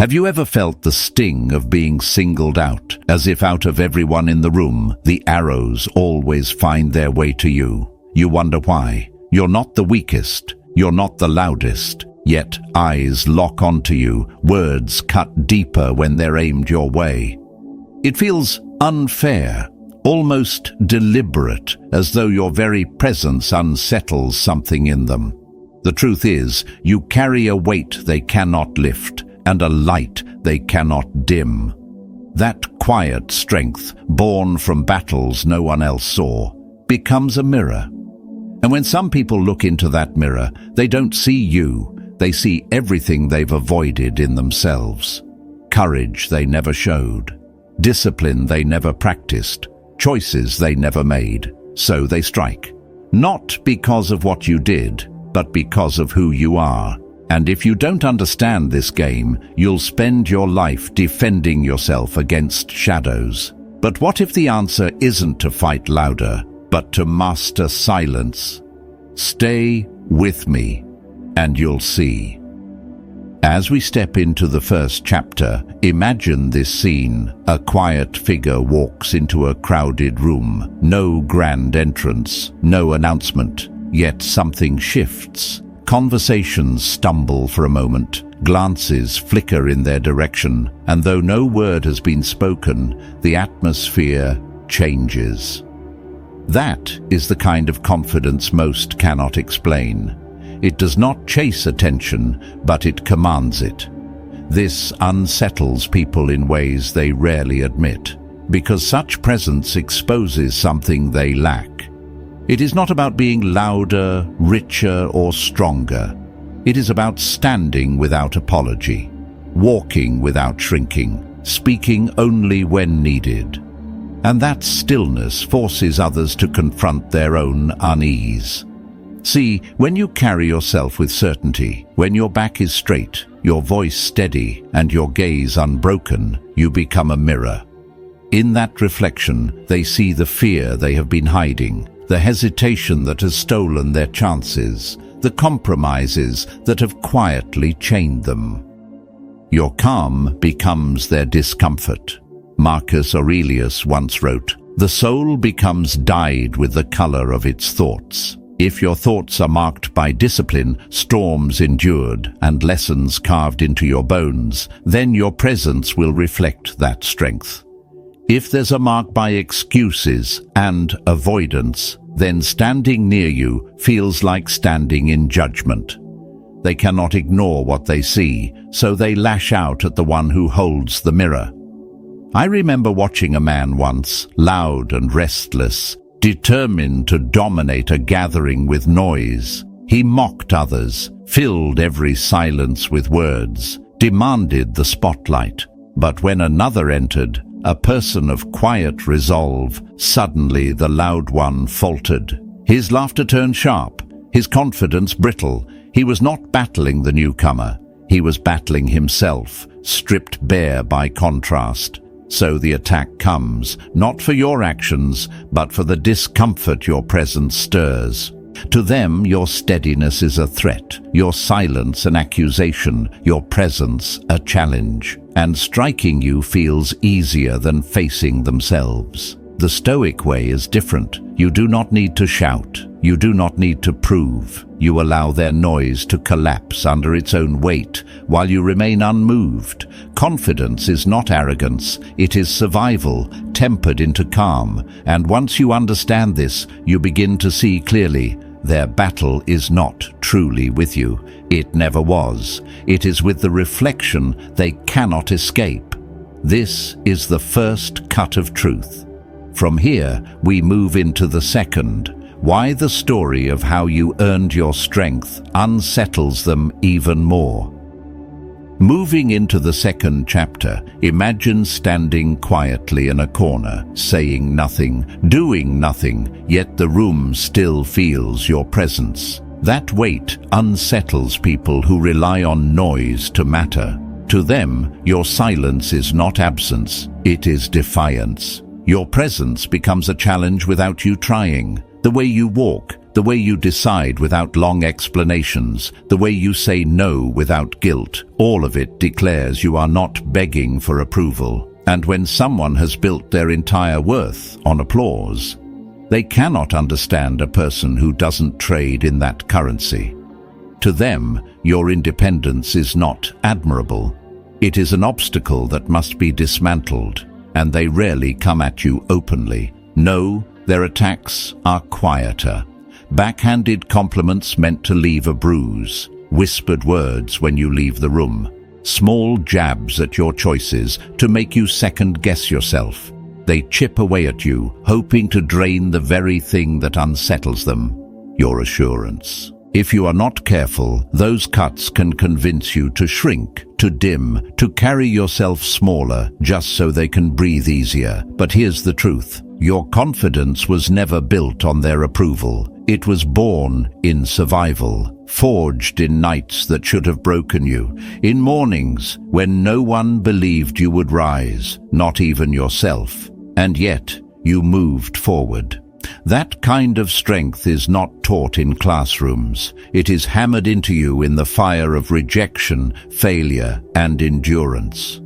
Have you ever felt the sting of being singled out, as if out of everyone in the room, the arrows always find their way to you? You wonder why. You're not the weakest, you're not the loudest, yet eyes lock onto you, words cut deeper when they're aimed your way. It feels unfair, almost deliberate, as though your very presence unsettles something in them. The truth is, you carry a weight they cannot lift, and a light they cannot dim. That quiet strength, born from battles no one else saw, becomes a mirror. And when some people look into that mirror, they don't see you, they see everything they've avoided in themselves. Courage they never showed, discipline they never practiced, choices they never made. So they strike. Not because of what you did, but because of who you are. And if you don't understand this game, you'll spend your life defending yourself against shadows. But what if the answer isn't to fight louder, but to master silence? Stay with me, and you'll see. As we step into the first chapter, imagine this scene. A quiet figure walks into a crowded room. No grand entrance, no announcement, yet something shifts. Conversations stumble for a moment, glances flicker in their direction, and though no word has been spoken, the atmosphere changes. That is the kind of confidence most cannot explain. It does not chase attention, but it commands it. This unsettles people in ways they rarely admit, because such presence exposes something they lack. It is not about being louder, richer, or stronger. It is about standing without apology, walking without shrinking, speaking only when needed. And that stillness forces others to confront their own unease. See, when you carry yourself with certainty, when your back is straight, your voice steady, and your gaze unbroken, you become a mirror. In that reflection, they see the fear they have been hiding, the hesitation that has stolen their chances, the compromises that have quietly chained them. Your calm becomes their discomfort. Marcus Aurelius once wrote, "The soul becomes dyed with the color of its thoughts." If your thoughts are marked by discipline, storms endured, and lessons carved into your bones, then your presence will reflect that strength. If there's a mark by excuses and avoidance, then standing near you feels like standing in judgment. They cannot ignore what they see, so they lash out at the one who holds the mirror. I remember watching a man once, loud and restless, determined to dominate a gathering with noise. He mocked others, filled every silence with words, demanded the spotlight. But when another entered, a person of quiet resolve, suddenly the loud one faltered. His laughter turned sharp, his confidence brittle. He was not battling the newcomer. He was battling himself, stripped bare by contrast. So the attack comes, not for your actions, but for the discomfort your presence stirs. To them, your steadiness is a threat, your silence an accusation, your presence a challenge. And striking you feels easier than facing themselves. The Stoic way is different. You do not need to shout. You do not need to prove. You allow their noise to collapse under its own weight, while you remain unmoved. Confidence is not arrogance. It is survival, tempered into calm. And once you understand this, you begin to see clearly. Their battle is not truly with you. It never was. It is with the reflection they cannot escape. This is the first cut of truth. From here, we move into the second. Why the story of how you earned your strength unsettles them even more. Moving into the second chapter, imagine standing quietly in a corner, saying nothing, doing nothing, yet the room still feels your presence. That weight unsettles people who rely on noise to matter. To them, your silence is not absence, it is defiance. Your presence becomes a challenge without you trying. The way you walk, the way you decide without long explanations, the way you say no without guilt, all of it declares you are not begging for approval. And when someone has built their entire worth on applause, they cannot understand a person who doesn't trade in that currency. To them, your independence is not admirable. It is an obstacle that must be dismantled, and they rarely come at you openly. No, their attacks are quieter. Backhanded compliments meant to leave a bruise, whispered words when you leave the room, small jabs at your choices to make you second-guess yourself. They chip away at you, hoping to drain the very thing that unsettles them, your assurance. If you are not careful, those cuts can convince you to shrink, to dim, to carry yourself smaller, just so they can breathe easier. But here's the truth. Your confidence was never built on their approval. It was born in survival, forged in nights that should have broken you, in mornings when no one believed you would rise, not even yourself. And yet, you moved forward. That kind of strength is not taught in classrooms. It is hammered into you in the fire of rejection, failure, and endurance.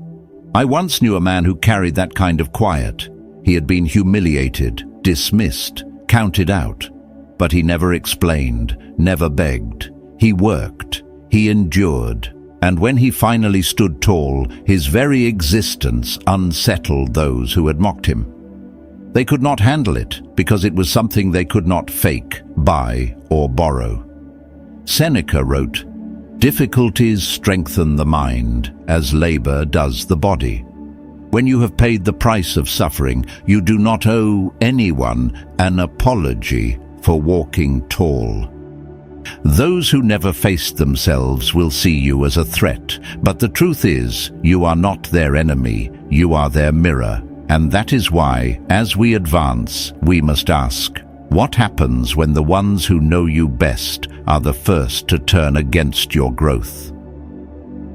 I once knew a man who carried that kind of quiet. He had been humiliated, dismissed, counted out. But he never explained, never begged. He worked, he endured, and when he finally stood tall, his very existence unsettled those who had mocked him. They could not handle it because it was something they could not fake, buy, or borrow. Seneca wrote, "Difficulties strengthen the mind, as labor does the body." When you have paid the price of suffering, you do not owe anyone an apology for walking tall. Those who never faced themselves will see you as a threat, but the truth is, you are not their enemy, you are their mirror. And that is why, as we advance, we must ask, what happens when the ones who know you best are the first to turn against your growth?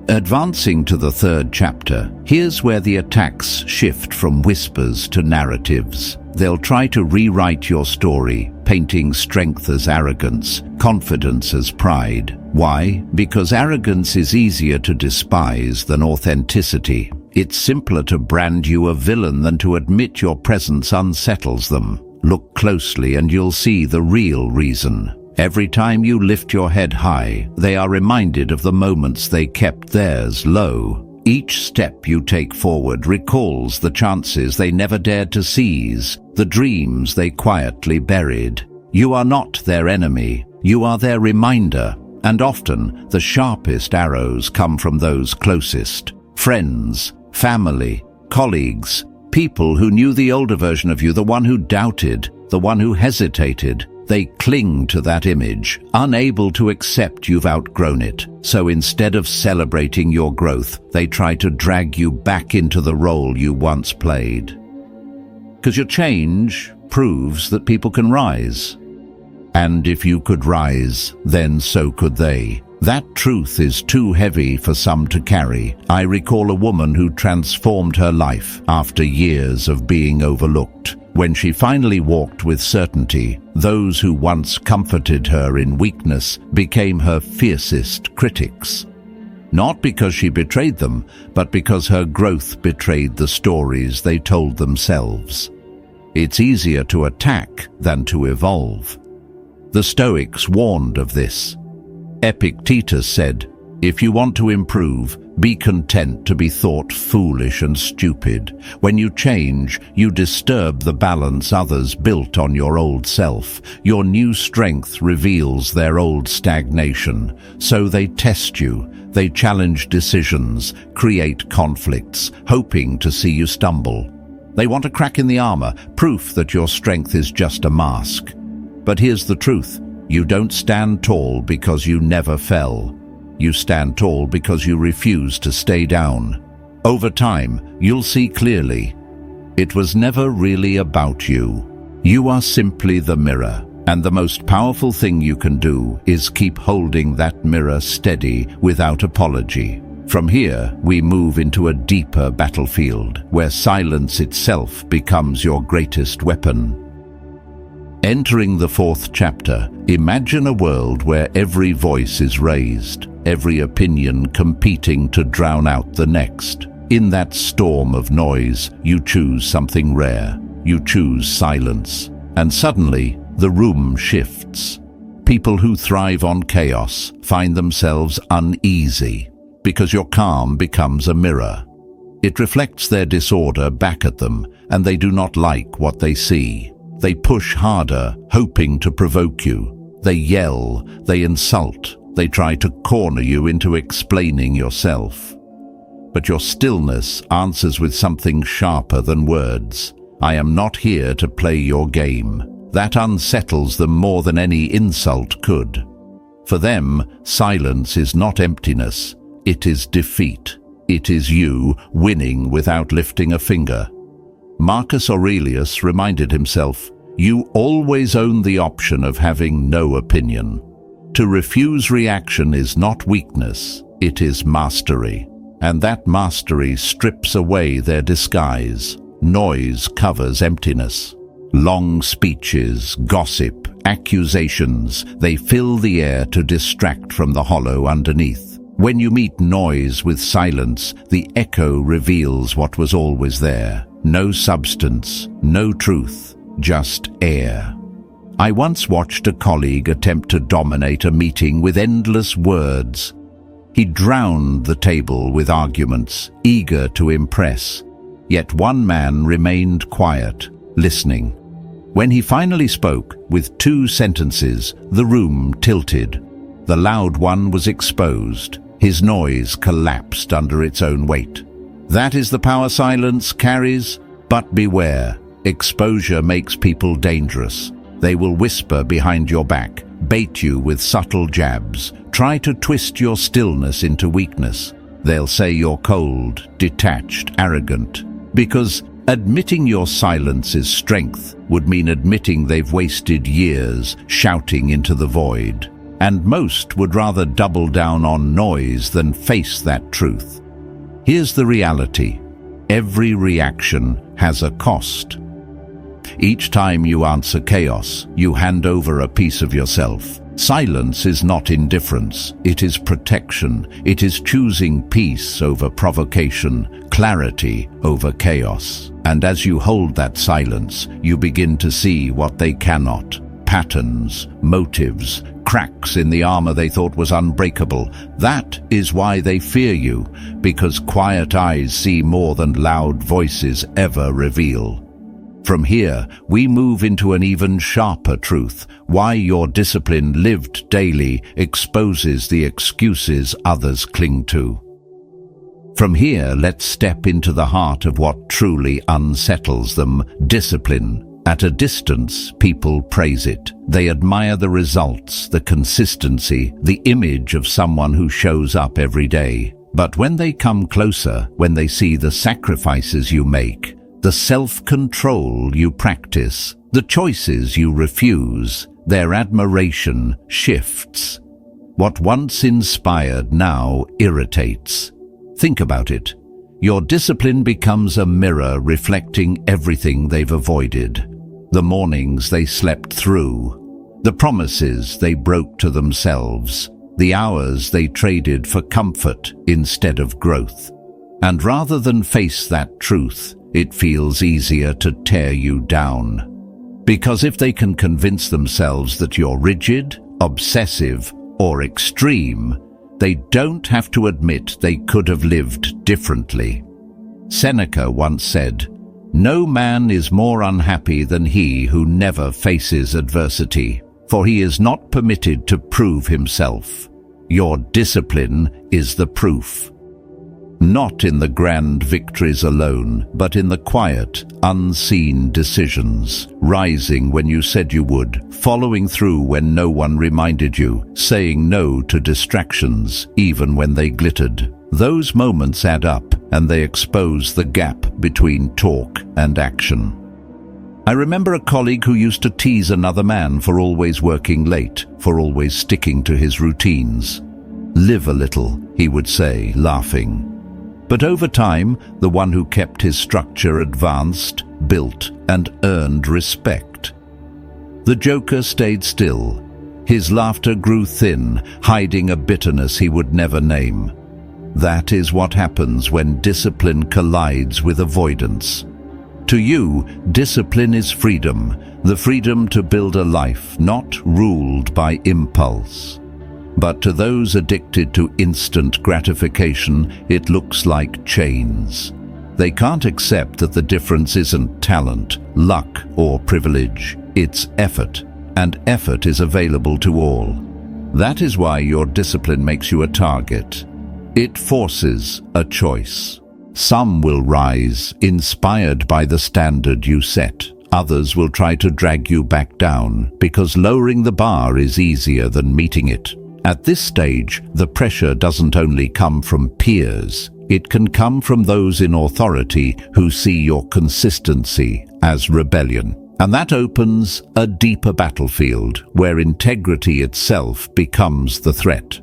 Advancing to the third chapter, here's where the attacks shift from whispers to narratives. They'll try to rewrite your story, painting strength as arrogance, confidence as pride. Why? Because arrogance is easier to despise than authenticity. It's simpler to brand you a villain than to admit your presence unsettles them. Look closely and you'll see the real reason. Every time you lift your head high, they are reminded of the moments they kept theirs low. Each step you take forward recalls the chances they never dared to seize, the dreams they quietly buried. You are not their enemy, you are their reminder, and often the sharpest arrows come from those closest. Friends, family, colleagues, people who knew the older version of you, the one who doubted, the one who hesitated. They cling to that image, unable to accept you've outgrown it. So instead of celebrating your growth, they try to drag you back into the role you once played. Because your change proves that people can rise. And if you could rise, then so could they. That truth is too heavy for some to carry. I recall a woman who transformed her life after years of being overlooked. When she finally walked with certainty, those who once comforted her in weakness became her fiercest critics. Not because she betrayed them, but because her growth betrayed the stories they told themselves. It's easier to attack than to evolve. The Stoics warned of this. Epictetus said, "If you want to improve, be content to be thought foolish and stupid. When you change, you disturb the balance others built on your old self. Your new strength reveals their old stagnation. So they test you, they challenge decisions, create conflicts, hoping to see you stumble. They want a crack in the armor, proof that your strength is just a mask. But here's the truth. You don't stand tall because you never fell. You stand tall because you refuse to stay down. Over time, you'll see clearly. It was never really about you. You are simply the mirror, and the most powerful thing you can do is keep holding that mirror steady without apology. From here, we move into a deeper battlefield, where silence itself becomes your greatest weapon. Entering the fourth chapter, imagine a world where every voice is raised, every opinion competing to drown out the next. In that storm of noise, you choose something rare. You choose silence. And suddenly, the room shifts. People who thrive on chaos find themselves uneasy because your calm becomes a mirror. It reflects their disorder back at them, and they do not like what they see. They push harder, hoping to provoke you. They yell, they insult, they try to corner you into explaining yourself. But your stillness answers with something sharper than words. I am not here to play your game. That unsettles them more than any insult could. For them, silence is not emptiness, it is defeat. It is you winning without lifting a finger. Marcus Aurelius reminded himself, you always own the option of having no opinion. To refuse reaction is not weakness, it is mastery. And that mastery strips away their disguise. Noise covers emptiness. Long speeches, gossip, accusations, they fill the air to distract from the hollow underneath. When you meet noise with silence, the echo reveals what was always there. No substance, no truth, just air. I once watched a colleague attempt to dominate a meeting with endless words. He drowned the table with arguments, eager to impress. Yet one man remained quiet, listening. When he finally spoke, with 2 sentences, the room tilted. The loud one was exposed. His noise collapsed under its own weight. That is the power silence carries, but beware. Exposure makes people dangerous. They will whisper behind your back, bait you with subtle jabs, try to twist your stillness into weakness. They'll say you're cold, detached, arrogant, because admitting your silence is strength would mean admitting they've wasted years shouting into the void. And most would rather double down on noise than face that truth. Here's the reality. Every reaction has a cost. Each time you answer chaos, you hand over a piece of yourself. Silence is not indifference, it is protection. It is choosing peace over provocation, clarity over chaos. And as you hold that silence, you begin to see what they cannot. Patterns, motives, cracks in the armor they thought was unbreakable. That is why they fear you, because quiet eyes see more than loud voices ever reveal. From here, we move into an even sharper truth, why your discipline lived daily exposes the excuses others cling to. From here, let's step into the heart of what truly unsettles them, discipline. At a distance, people praise it. They admire the results, the consistency, the image of someone who shows up every day. But when they come closer, when they see the sacrifices you make, the self-control you practice, the choices you refuse, their admiration shifts. What once inspired now irritates. Think about it. Your discipline becomes a mirror reflecting everything they've avoided. The mornings they slept through, the promises they broke to themselves, the hours they traded for comfort instead of growth. And rather than face that truth, it feels easier to tear you down. Because if they can convince themselves that you're rigid, obsessive, or extreme, they don't have to admit they could have lived differently. Seneca once said, "No man is more unhappy than he who never faces adversity, for he is not permitted to prove himself. Your discipline is the proof." Not in the grand victories alone, but in the quiet, unseen decisions. Rising when you said you would, following through when no one reminded you, saying no to distractions, even when they glittered. Those moments add up, and they expose the gap between talk and action. I remember a colleague who used to tease another man for always working late, for always sticking to his routines. "Live a little," he would say, laughing. But over time, the one who kept his structure advanced, built, and earned respect. The joker stayed still. His laughter grew thin, hiding a bitterness he would never name. That is what happens when discipline collides with avoidance. To you, discipline is freedom, the freedom to build a life not ruled by impulse. But to those addicted to instant gratification, it looks like chains. They can't accept that the difference isn't talent, luck, or privilege. It's effort, and effort is available to all. That is why your discipline makes you a target. It forces a choice. Some will rise, inspired by the standard you set. Others will try to drag you back down, because lowering the bar is easier than meeting it. At this stage, the pressure doesn't only come from peers. It can come from those in authority who see your consistency as rebellion. And that opens a deeper battlefield where integrity itself becomes the threat.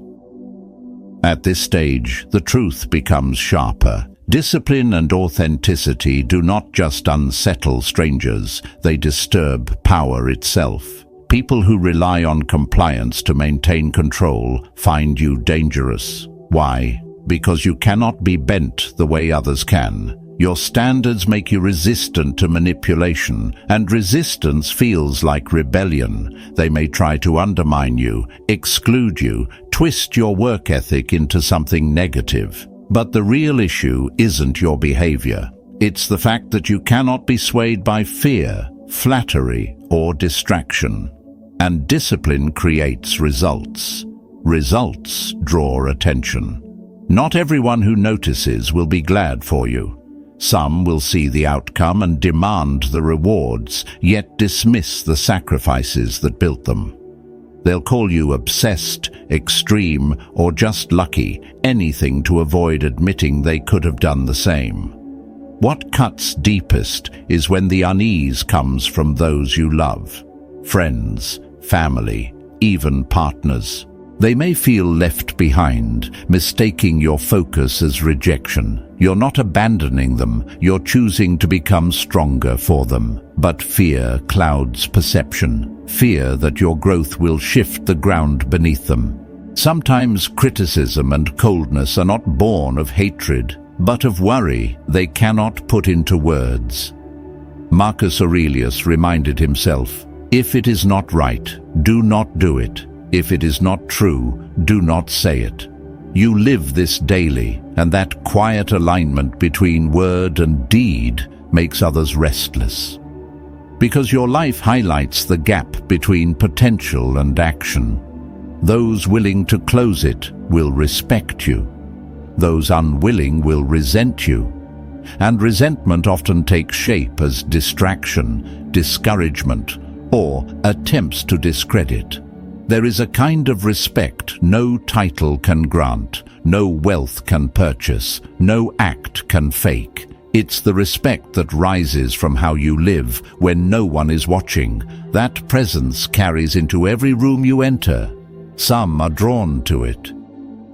At this stage, the truth becomes sharper. Discipline and authenticity do not just unsettle strangers, they disturb power itself. People who rely on compliance to maintain control find you dangerous. Why? Because you cannot be bent the way others can. Your standards make you resistant to manipulation, and resistance feels like rebellion. They may try to undermine you, exclude you, twist your work ethic into something negative. But the real issue isn't your behavior. It's the fact that you cannot be swayed by fear, flattery, or distraction. And discipline creates results. Results draw attention. Not everyone who notices will be glad for you. Some will see the outcome and demand the rewards, yet dismiss the sacrifices that built them. They'll call you obsessed, extreme, or just lucky, anything to avoid admitting they could have done the same. What cuts deepest is when the unease comes from those you love. Friends, family, even partners. They may feel left behind, mistaking your focus as rejection. You're not abandoning them, you're choosing to become stronger for them. But fear clouds perception. Fear that your growth will shift the ground beneath them. Sometimes criticism and coldness are not born of hatred, but of worry they cannot put into words. Marcus Aurelius reminded himself, "If it is not right, do not do it. If it is not true, do not say it." You live this daily, and that quiet alignment between word and deed makes others restless. Because your life highlights the gap between potential and action. Those willing to close it will respect you. Those unwilling will resent you. And resentment often takes shape as distraction, discouragement, or attempts to discredit. There is a kind of respect no title can grant, no wealth can purchase, no act can fake. It's the respect that rises from how you live when no one is watching. That presence carries into every room you enter. Some are drawn to it.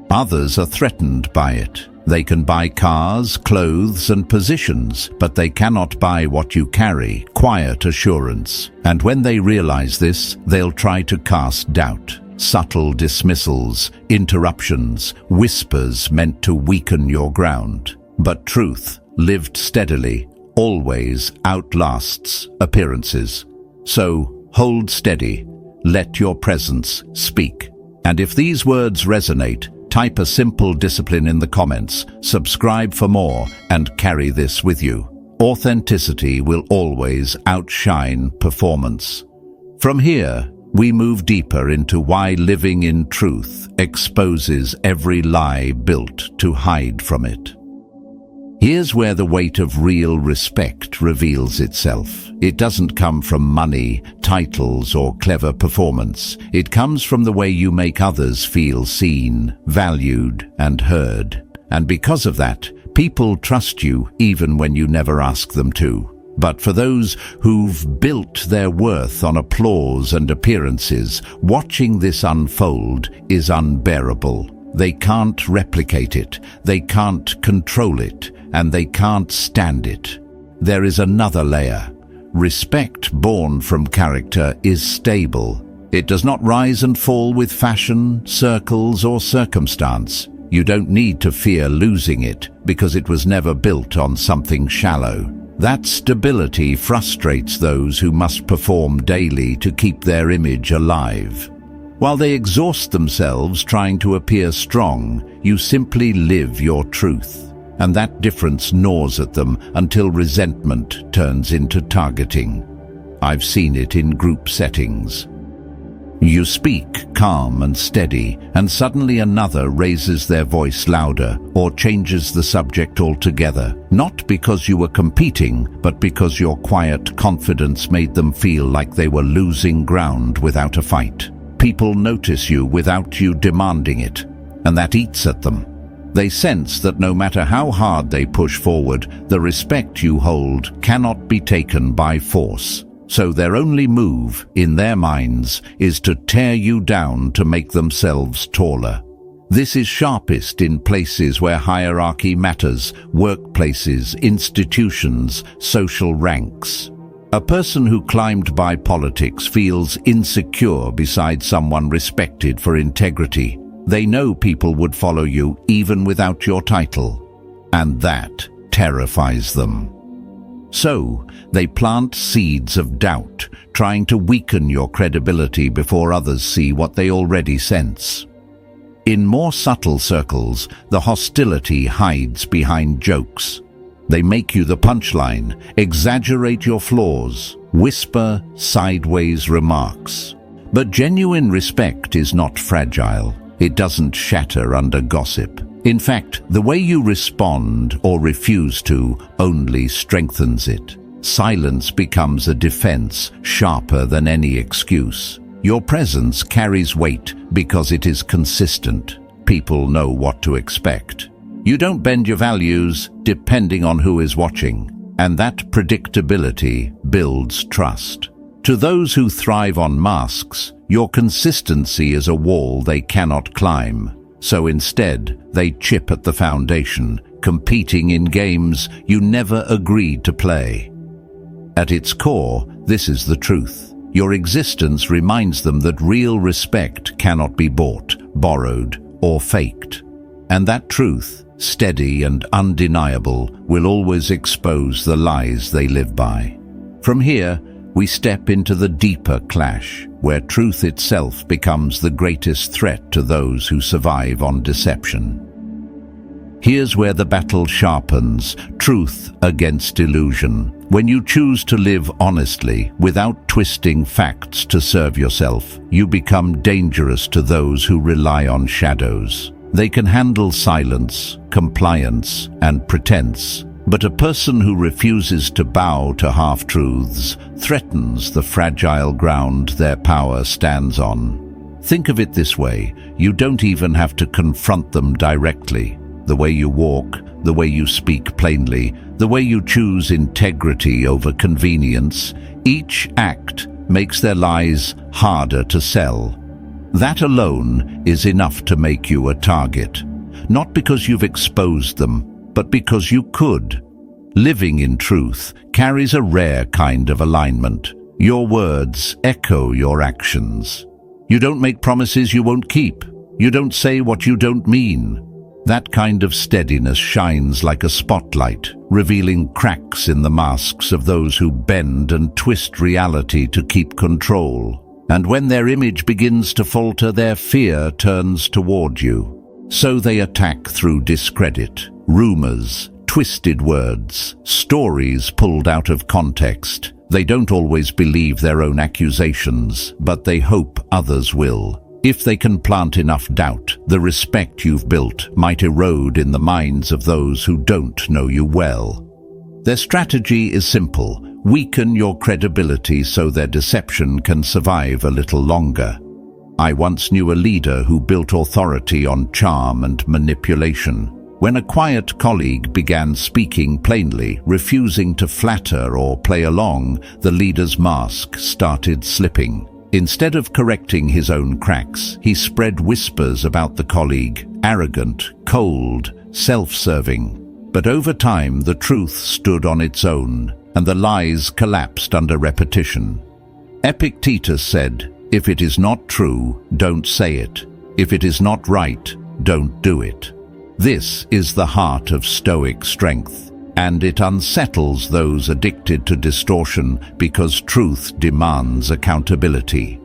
Others are threatened by it. They can buy cars, clothes, and positions, but they cannot buy what you carry, quiet assurance. And when they realize this, they'll try to cast doubt. Subtle dismissals, interruptions, whispers meant to weaken your ground. But truth, lived steadily, always outlasts appearances. So, hold steady. Let your presence speak. And if these words resonate, type a simple discipline in the comments, subscribe for more, and carry this with you. Authenticity will always outshine performance. From here, we move deeper into why living in truth exposes every lie built to hide from it. Here's where the weight of real respect reveals itself. It doesn't come from money, titles, or clever performance. It comes from the way you make others feel seen, valued, and heard. And because of that, people trust you even when you never ask them to. But for those who've built their worth on applause and appearances, watching this unfold is unbearable. They can't replicate it, they can't control it, and they can't stand it. There is another layer. Respect born from character is stable. It does not rise and fall with fashion, circles, or circumstance. You don't need to fear losing it because it was never built on something shallow. That stability frustrates those who must perform daily to keep their image alive. While they exhaust themselves trying to appear strong, you simply live your truth. And that difference gnaws at them until resentment turns into targeting. I've seen it in group settings. You speak calm and steady, and suddenly another raises their voice louder or changes the subject altogether, not because you were competing, but because your quiet confidence made them feel like they were losing ground without a fight. People notice you without you demanding it, and that eats at them. They sense that no matter how hard they push forward, the respect you hold cannot be taken by force. So their only move, in their minds, is to tear you down to make themselves taller. This is sharpest in places where hierarchy matters: workplaces, institutions, social ranks. A person who climbed by politics feels insecure beside someone respected for integrity. They know people would follow you even without your title, and that terrifies them. So, they plant seeds of doubt, trying to weaken your credibility before others see what they already sense. In more subtle circles, the hostility hides behind jokes. They make you the punchline, exaggerate your flaws, whisper sideways remarks. But genuine respect is not fragile. It doesn't shatter under gossip. In fact, the way you respond or refuse to only strengthens it. Silence becomes a defense sharper than any excuse. Your presence carries weight because it is consistent. People know what to expect. You don't bend your values depending on who is watching, and that predictability builds trust. To those who thrive on masks, your consistency is a wall they cannot climb. So instead, they chip at the foundation, competing in games you never agreed to play. At its core, this is the truth. Your existence reminds them that real respect cannot be bought, borrowed, or faked. And that truth, steady and undeniable, will always expose the lies they live by. From here, we step into the deeper clash, where truth itself becomes the greatest threat to those who survive on deception. Here's where the battle sharpens: truth against illusion. When you choose to live honestly, without twisting facts to serve yourself, you become dangerous to those who rely on shadows. They can handle silence, compliance, and pretense. But a person who refuses to bow to half-truths threatens the fragile ground their power stands on. Think of it this way: you don't even have to confront them directly. The way you walk, the way you speak plainly, the way you choose integrity over convenience, each act makes their lies harder to sell. That alone is enough to make you a target, not because you've exposed them, but because you could. Living in truth carries a rare kind of alignment. Your words echo your actions. You don't make promises you won't keep. You don't say what you don't mean. That kind of steadiness shines like a spotlight, revealing cracks in the masks of those who bend and twist reality to keep control. And when their image begins to falter, their fear turns toward you. So they attack through discredit, rumors, twisted words, stories pulled out of context. They don't always believe their own accusations, but they hope others will. If they can plant enough doubt, the respect you've built might erode in the minds of those who don't know you well. Their strategy is simple: weaken your credibility so their deception can survive a little longer. I once knew a leader who built authority on charm and manipulation. When a quiet colleague began speaking plainly, refusing to flatter or play along, the leader's mask started slipping. Instead of correcting his own cracks, he spread whispers about the colleague: arrogant, cold, self-serving. But over time, the truth stood on its own. and the lies collapsed under repetition. Epictetus said, "If it is not true, don't say it. If it is not right, don't do it." This is the heart of Stoic strength, and it unsettles those addicted to distortion because truth demands accountability.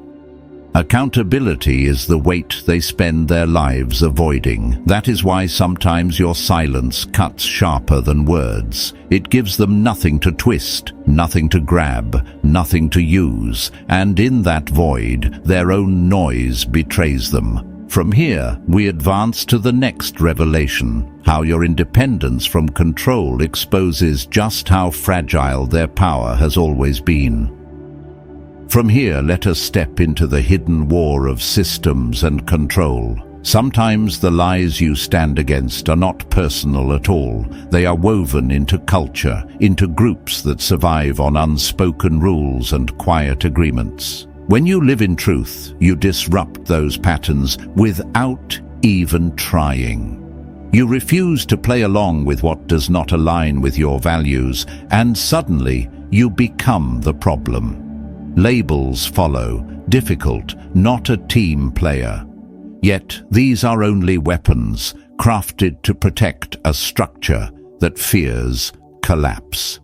Accountability is the weight they spend their lives avoiding. That is why sometimes your silence cuts sharper than words. It gives them nothing to twist, nothing to grab, nothing to use, and in that void, their own noise betrays them. From here, we advance to the next revelation, how your independence from control exposes just how fragile their power has always been. From here, let us step into the hidden war of systems and control. Sometimes the lies you stand against are not personal at all. They are woven into culture, into groups that survive on unspoken rules and quiet agreements. When you live in truth, you disrupt those patterns without even trying. You refuse to play along with what does not align with your values, and suddenly you become the problem. Labels follow, difficult, not a team player. Yet these are only weapons, crafted to protect a structure that fears collapse.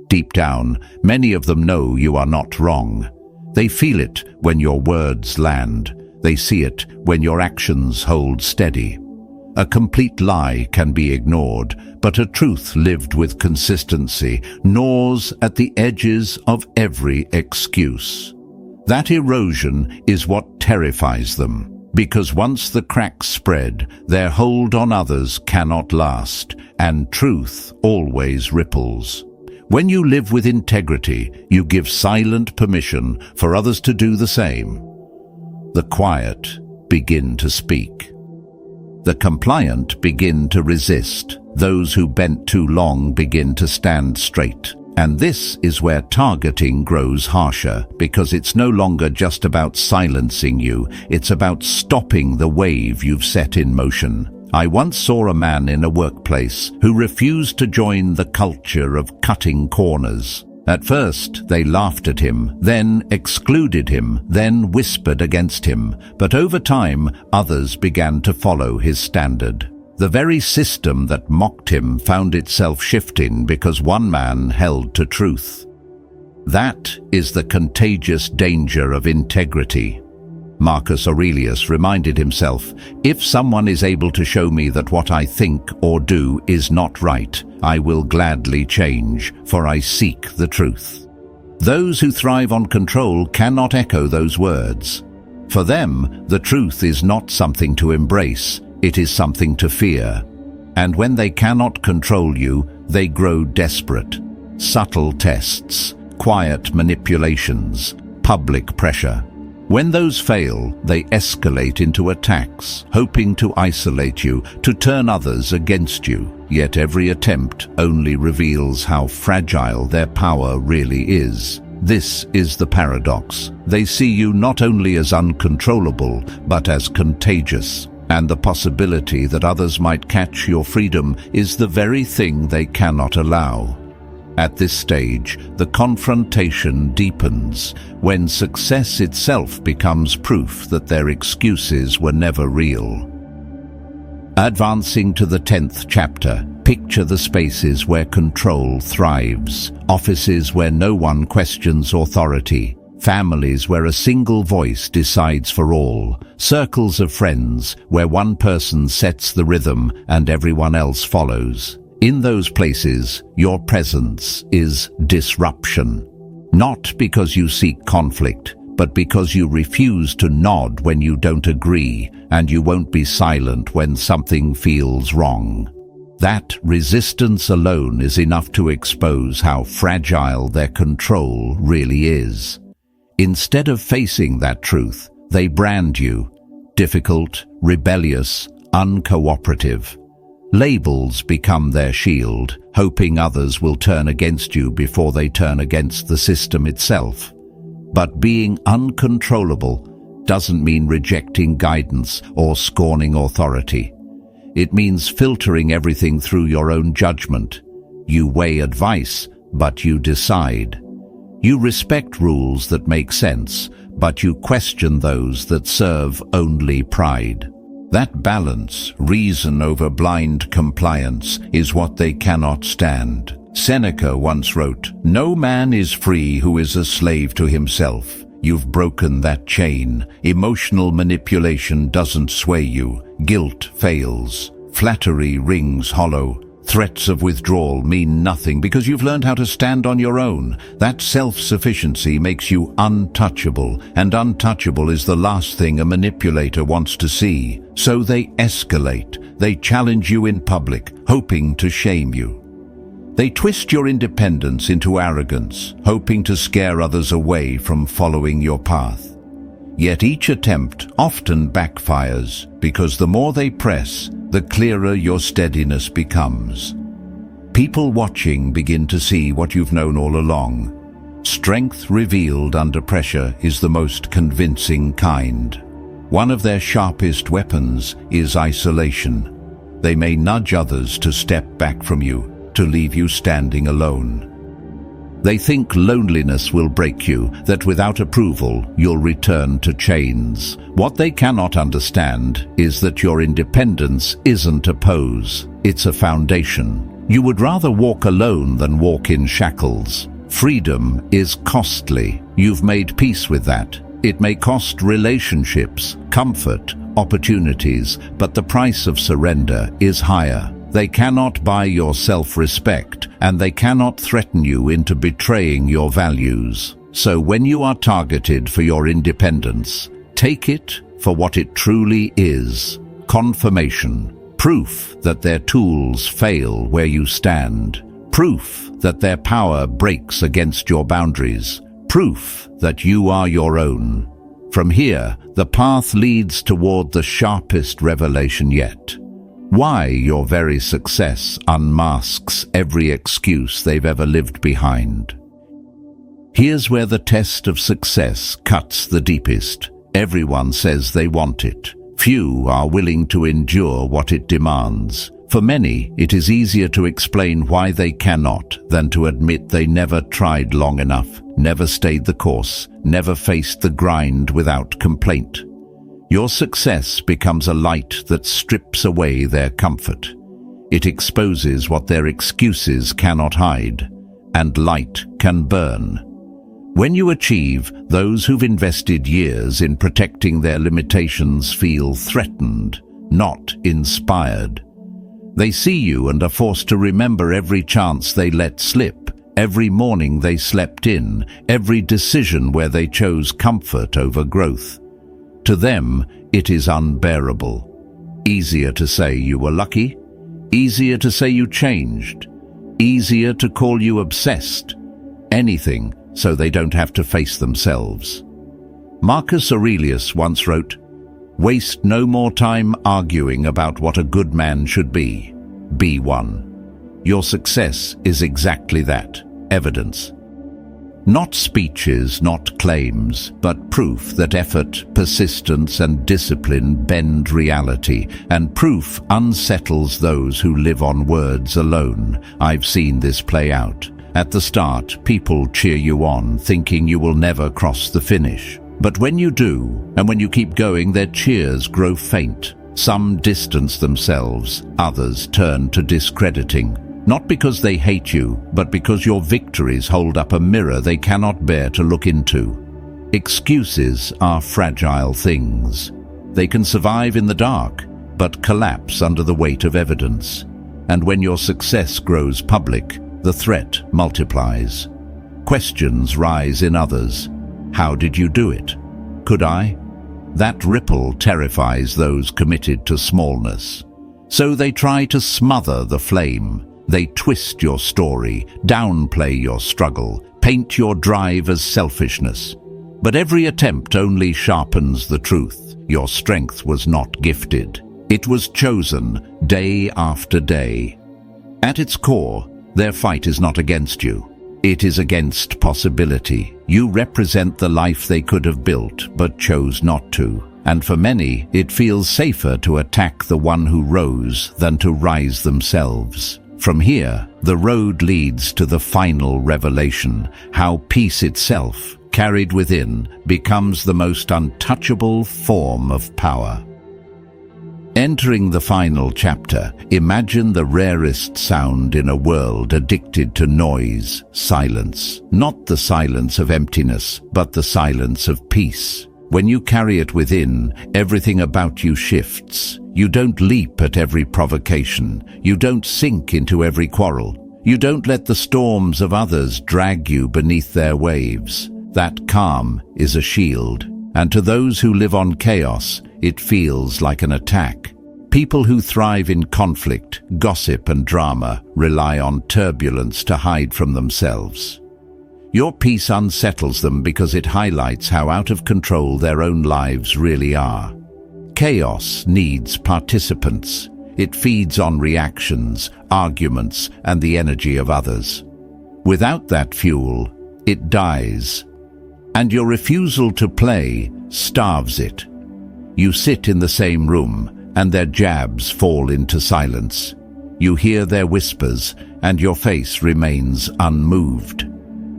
Deep down, many of them know you are not wrong. They feel it when your words land. They see it when your actions hold steady. A complete lie can be ignored, but a truth lived with consistency gnaws at the edges of every excuse. That erosion is what terrifies them, because once the cracks spread, their hold on others cannot last, and truth always ripples. When you live with integrity, you give silent permission for others to do the same. The quiet begin to speak. The compliant begin to resist. Those who bent too long begin to stand straight. And this is where targeting grows harsher, because it's no longer just about silencing you, it's about stopping the wave you've set in motion. I once saw a man in a workplace who refused to join the culture of cutting corners. At first, they laughed at him, then excluded him, then whispered against him. But over time, others began to follow his standard. The very system that mocked him found itself shifting because one man held to truth. That is the contagious danger of integrity. Marcus Aurelius reminded himself, if someone is able to show me that what I think or do is not right, I will gladly change, for I seek the truth. Those who thrive on control cannot echo those words. For them, the truth is not something to embrace, it is something to fear. And when they cannot control you, they grow desperate. Subtle tests, quiet manipulations, public pressure. When those fail, they escalate into attacks, hoping to isolate you, to turn others against you. Yet every attempt only reveals how fragile their power really is. This is the paradox. They see you not only as uncontrollable, but as contagious. And the possibility that others might catch your freedom is the very thing they cannot allow. At this stage, the confrontation deepens, when success itself becomes proof that their excuses were never real. Advancing to the 10th chapter, picture the spaces where control thrives, offices where no one questions authority, families where a single voice decides for all, circles of friends where one person sets the rhythm and everyone else follows. In those places, your presence is disruption. Not because you seek conflict, but because you refuse to nod when you don't agree, and you won't be silent when something feels wrong. That resistance alone is enough to expose how fragile their control really is. Instead of facing that truth, they brand you difficult, rebellious, uncooperative. Labels become their shield, hoping others will turn against you before they turn against the system itself. But being uncontrollable doesn't mean rejecting guidance or scorning authority. It means filtering everything through your own judgment. You weigh advice, but you decide. You respect rules that make sense, but you question those that serve only pride. That balance, reason over blind compliance, is what they cannot stand. Seneca once wrote, "No man is free who is a slave to himself." You've broken that chain. Emotional manipulation doesn't sway you. Guilt fails. Flattery rings hollow. Threats of withdrawal mean nothing because you've learned how to stand on your own. That self-sufficiency makes you untouchable, and untouchable is the last thing a manipulator wants to see. So they escalate. They challenge you in public, hoping to shame you. They twist your independence into arrogance, hoping to scare others away from following your path. Yet each attempt often backfires, because the more they press, the clearer your steadiness becomes. People watching begin to see what you've known all along. Strength revealed under pressure is the most convincing kind. One of their sharpest weapons is isolation. They may nudge others to step back from you, to leave you standing alone. They think loneliness will break you, that without approval you'll return to chains. What they cannot understand is that your independence isn't a pose, it's a foundation. You would rather walk alone than walk in shackles. Freedom is costly. You've made peace with that. It may cost relationships, comfort, opportunities, but the price of surrender is higher. They cannot buy your self-respect, and they cannot threaten you into betraying your values. So when you are targeted for your independence, take it for what it truly is: confirmation, proof that their tools fail where you stand, proof that their power breaks against your boundaries, proof that you are your own. From here, the path leads toward the sharpest revelation yet. Why your very success unmasks every excuse they've ever lived behind. Here's where the test of success cuts the deepest. Everyone says they want it. Few are willing to endure what it demands. For many, it is easier to explain why they cannot than to admit they never tried long enough, never stayed the course, never faced the grind without complaint. Your success becomes a light that strips away their comfort. It exposes what their excuses cannot hide, and light can burn. When you achieve, those who've invested years in protecting their limitations feel threatened, not inspired. They see you and are forced to remember every chance they let slip, every morning they slept in, every decision where they chose comfort over growth. To them, it is unbearable. Easier to say you were lucky, easier to say you changed, easier to call you obsessed. Anything so they don't have to face themselves. Marcus Aurelius once wrote, "Waste no more time arguing about what a good man should be. Be one." Your success is exactly that, evidence. Not speeches, not claims, but proof that effort, persistence, and discipline bend reality, and proof unsettles those who live on words alone. I've seen this play out. At the start, people cheer you on, thinking you will never cross the finish. But when you do, and when you keep going, their cheers grow faint. Some distance themselves, others turn to discrediting. Not because they hate you, but because your victories hold up a mirror they cannot bear to look into. Excuses are fragile things. They can survive in the dark, but collapse under the weight of evidence. And when your success grows public, the threat multiplies. Questions rise in others. How did you do it? Could I? That ripple terrifies those committed to smallness. So they try to smother the flame. They twist your story, downplay your struggle, paint your drive as selfishness. But every attempt only sharpens the truth. Your strength was not gifted. It was chosen day after day. At its core, their fight is not against you. It is against possibility. You represent the life they could have built, but chose not to. And for many, it feels safer to attack the one who rose than to rise themselves. From here, the road leads to the final revelation, how peace itself, carried within, becomes the most untouchable form of power. Entering the final chapter, imagine the rarest sound in a world addicted to noise, silence. Not the silence of emptiness, but the silence of peace. When you carry it within, everything about you shifts. You don't leap at every provocation. You don't sink into every quarrel. You don't let the storms of others drag you beneath their waves. That calm is a shield, and to those who live on chaos, it feels like an attack. People who thrive in conflict, gossip and drama rely on turbulence to hide from themselves. Your peace unsettles them because it highlights how out of control their own lives really are. Chaos needs participants. It feeds on reactions, arguments, and the energy of others. Without that fuel, it dies. And your refusal to play starves it. You sit in the same room, and their jabs fall into silence. You hear their whispers, and your face remains unmoved.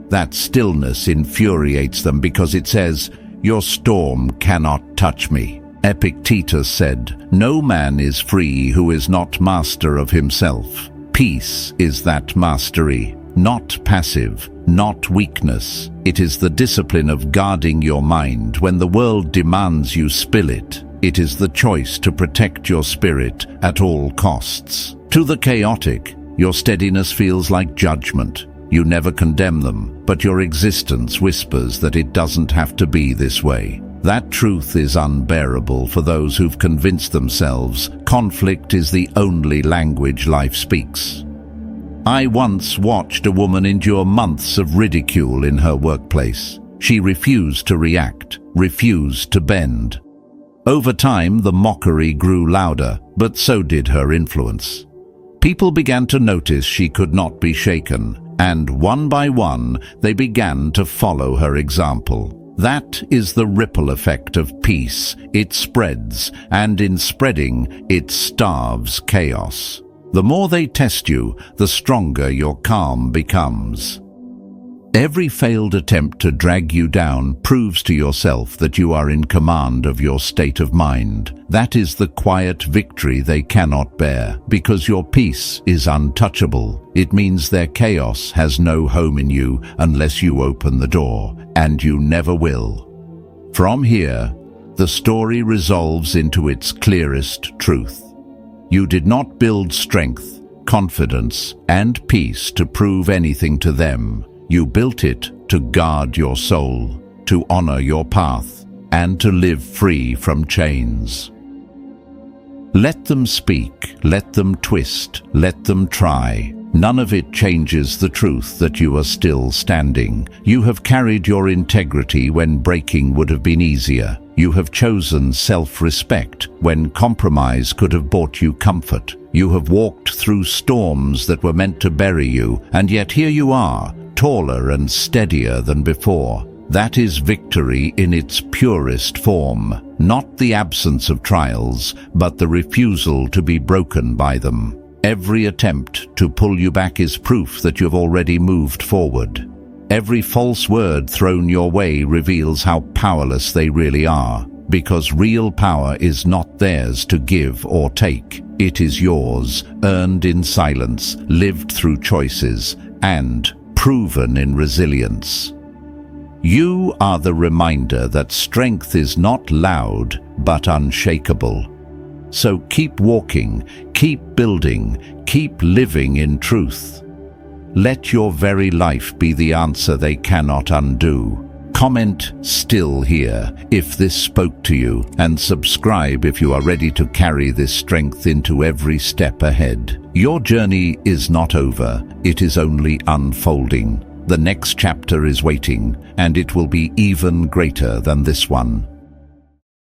That stillness infuriates them because it says, "Your storm cannot touch me." Epictetus said, "No man is free who is not master of himself." Peace is that mastery, not passive, not weakness. It is the discipline of guarding your mind when the world demands you spill it. It is the choice to protect your spirit at all costs. To the chaotic, your steadiness feels like judgment. You never condemn them, but your existence whispers that it doesn't have to be this way. That truth is unbearable for those who've convinced themselves conflict is the only language life speaks. I once watched a woman endure months of ridicule in her workplace. She refused to react, refused to bend. Over time, the mockery grew louder, but so did her influence. People began to notice she could not be shaken, and one by one, they began to follow her example. That is the ripple effect of peace. It spreads, and in spreading, it starves chaos. The more they test you, the stronger your calm becomes. Every failed attempt to drag you down proves to yourself that you are in command of your state of mind. That is the quiet victory they cannot bear, because your peace is untouchable. It means their chaos has no home in you unless you open the door, and you never will. From here, the story resolves into its clearest truth. You did not build strength, confidence, and peace to prove anything to them. You built it to guard your soul, to honor your path, and to live free from chains. Let them speak, let them twist, let them try. None of it changes the truth that you are still standing. You have carried your integrity when breaking would have been easier. You have chosen self-respect when compromise could have brought you comfort. You have walked through storms that were meant to bury you, and yet here you are, taller and steadier than before. That is victory in its purest form, not the absence of trials, but the refusal to be broken by them. Every attempt to pull you back is proof that you've already moved forward. Every false word thrown your way reveals how powerless they really are, because real power is not theirs to give or take. It is yours, earned in silence, lived through choices, and proven in resilience. You are the reminder that strength is not loud, but unshakable. So keep walking, keep building, keep living in truth. Let your very life be the answer they cannot undo. Comment "still here" if this spoke to you, and subscribe if you are ready to carry this strength into every step ahead. Your journey is not over, it is only unfolding. The next chapter is waiting, and it will be even greater than this one.